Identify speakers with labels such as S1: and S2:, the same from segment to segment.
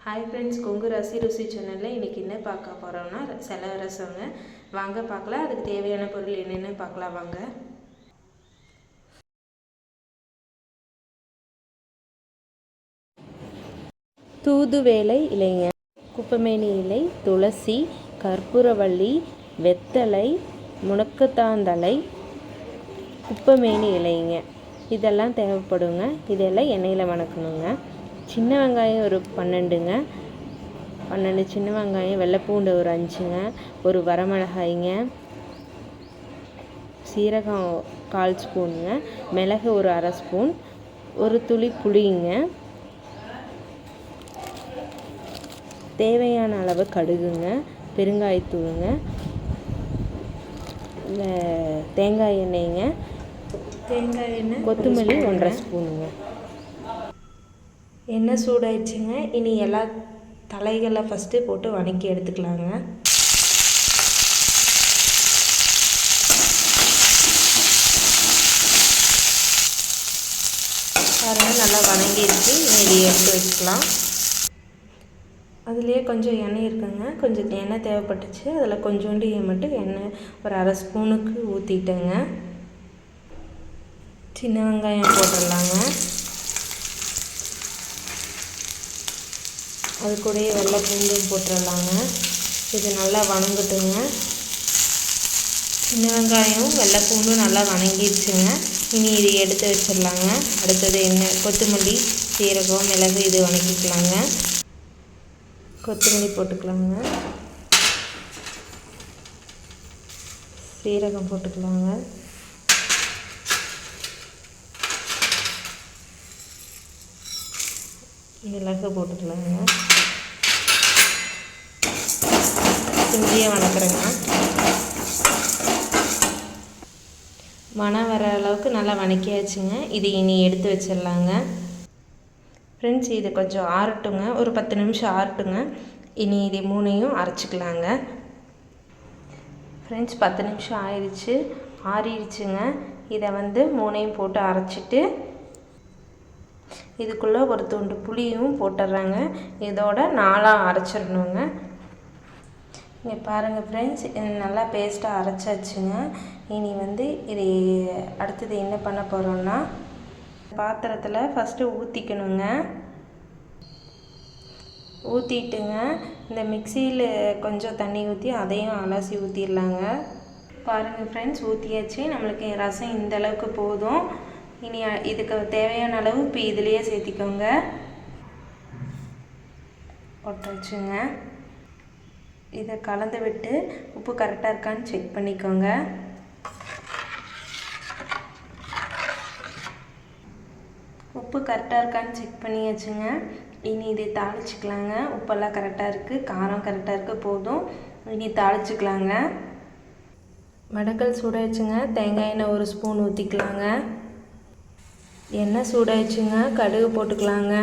S1: Hi friends, Kongu ரசி ருசி சேனலில் இன்றைக்கி என்ன பார்க்க போகிறோம்னா செலவு ரசங்க. வாங்க பார்க்கலாம். அதுக்கு தேவையான பொருள் என்னென்னு பார்க்கலாம் வாங்க. தூதுவேலை இலைங்க, குப்பமேனி இலை, துளசி, கற்பூரவள்ளி, வெத்தலை, முடக்கத்தாந்தலை, குப்பமேனி இலைங்க, இதெல்லாம் தேவைப்படுங்க. இதெல்லாம் எண்ணெயில் வணக்கணுங்க. சின்ன வெங்காயம் ஒரு 12 சின்ன வெங்காயம், வெள்ளைப்பூண்டு ஒரு 5ங்க, ஒரு வரமிளகாய்ங்க, சீரகம் 1/4 ஸ்பூனுங்க, மிளகு ஒரு 1/2 ஸ்பூன், ஒரு துளி புளிங்க, தேவையான அளவு கடுகுங்க, பெருங்காயத்தூளுங்க, தேங்காய் எண்ணெய்ங்க, கொத்தமல்லி 1/2 ஸ்பூனுங்க. எண்ணெய் சூடாயிடுச்சுங்க. இனி எல்லா தலைகளை ஃபஸ்ட்டு போட்டு வதக்கி எடுத்துக்கலாங்க. பாருங்கள், நல்லா வதங்கிடுச்சு. இதை எடுத்து வச்சுக்கலாம். அதுலேயே கொஞ்சம் எண்ணெய் இருக்குங்க, கொஞ்சம் எண்ணெய் தேவைப்பட்டுச்சு. அதில் கொஞ்சோண்டு மட்டும் எண்ணெய் ஒரு 1/2 ஸ்பூனுக்கு ஊற்றிட்டேங்க. சின்ன வெங்காயம் போட்டுடலாங்க. அது கூடயே வெள்ளை பூண்டும் போட்டுடலாங்க. இது நல்லா வதங்கட்டுங்க. சின்ன வெங்காயம் வெள்ளை பூண்டும் நல்லா வதங்கிடுச்சுங்க. இனி இது எடுத்து வச்சிடலாங்க. அடுத்தது கொத்தமல்லி, சீரகம், மிளகு இது வதக்கிக்கலாங்க. கொத்தமல்லி போட்டுக்கலாங்க, சீரகம் போட்டுக்கலாங்க, மிளகு போட்டுக்கலாங்க. சிம்பியாக வதக்குறேங்க. மணம் வர அளவுக்கு நல்லா வதக்கியாச்சுங்க. இது இனி எடுத்து வச்சிடலாங்க. ஃப்ரெண்ட்ஸ், இது கொஞ்சம் ஆறட்டுங்க, ஒரு 10 நிமிஷம் ஆறட்டுங்க. இனி இது 3ஐயும் அரைச்சிக்கலாங்க. ஃப்ரெண்ட்ஸ், 10 நிமிஷம் ஆறிடுச்சுங்க. இதை 3ஐயும் போட்டு அரைச்சிட்டு இதுக்குள்ளே ஒரு துண்டு புளியும் போட்டுடுறாங்க. இதோட 4ஆக அரைச்சிடணுங்க. இங்கே பாருங்கள் ஃப்ரெண்ட்ஸ், நல்லா பேஸ்ட்டாக அரைச்சாச்சுங்க. இனி இது அடுத்தது என்ன பண்ண போகிறோன்னா, பாத்திரத்தில் ஃபஸ்ட்டு ஊற்றிக்கணுங்க. ஊற்றிட்டுங்க, இந்த மிக்சியில் கொஞ்சம் தண்ணி ஊற்றி அதையும் அலசி ஊற்றிடலாங்க. பாருங்கள் ஃப்ரெண்ட்ஸ், ஊற்றியாச்சு. நம்மளுக்கு ரசம் இந்த அளவுக்கு போதும். இனி இதுக்கு தேவையான அளவு இப்போ இதுலேயே சேர்த்திக்கோங்க. போட்டு வச்சுங்க. இதை கலந்து விட்டு உப்பு கரெக்டாக இருக்கான்னு செக் பண்ணிக்கோங்க. உப்பு கரெக்டாக இருக்கான்னு செக் பண்ணியாச்சுங்க. இனி இதை தாளிச்சிக்கலாங்க. உப்பெல்லாம் கரெக்டாக இருக்குது, காரம் கரெக்டாக இருக்குது, போதும். இனி தாளிச்சிக்கலாங்க. வடக்கல் சூடாயிடுச்சுங்க. தேங்காய் எண்ணெய் 1 ஸ்பூன் ஊற்றிக்கலாங்க. எண்ணெய் சூடாயிடுச்சுங்க. கடுகு போட்டுக்கலாங்க.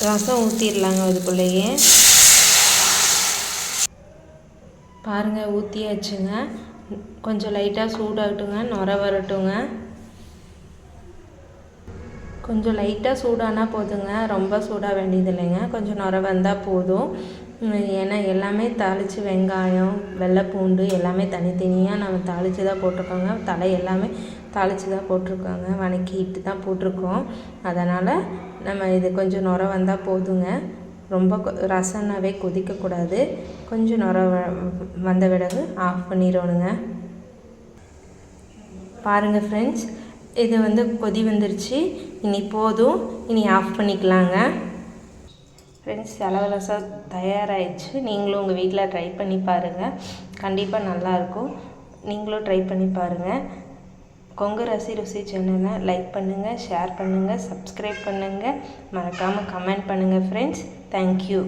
S1: ரசம் ஊற்றிடலாங்க அதுக்குள்ளேயே. பாருங்கள், ஊற்றியாச்சுங்க. கொஞ்சம் லைட்டாக சூடாகட்டுங்க, நுர வரட்டுங்க. கொஞ்சம் லைட்டாக சூடானால் போதுங்க, ரொம்ப சூடாக வேண்டியது இல்லைங்க. கொஞ்சம் நுர வந்தால் போதும். ஏன்னா எல்லாமே தாளித்து வெங்காயம், வெள்ளைப்பூண்டு எல்லாமே தனித்தனியாக நம்ம தாளித்து தான் போட்டிருக்கோங்க. தலை எல்லாமே தாளித்து தான் போட்டிருக்கோங்க, வதக்கிட்டு தான் போட்டிருக்கோம். அதனால் நம்ம இது கொஞ்சம் நுர வந்தால் போதுங்க. ரொம்ப ரசம்னாவே கொதிக்கக்கூடாது. கொஞ்சம் நுர வந்த பிறகு ஆஃப் பண்ணிடணுங்க. பாருங்கள் ஃப்ரெண்ட்ஸ், இது கொதி வந்துருச்சு. இனி போதும், இனி ஆஃப் பண்ணிக்கலாங்க. ஃப்ரெண்ட்ஸ், செலவு ரசம் தயாராகிடுச்சு. நீங்களும் உங்கள் வீட்டில் ட்ரை பண்ணி பாருங்கள். கண்டிப்பாக நல்லாயிருக்கும். நீங்களும் ட்ரை பண்ணி பாருங்கள். கொங்கு ரசி ருசி சேனலை லைக் பண்ணுங்கள், ஷேர் பண்ணுங்கள், சப்ஸ்கிரைப் பண்ணுங்கள். மறக்காமல் கமெண்ட் பண்ணுங்கள் ஃப்ரெண்ட்ஸ். தேங்க்யூ.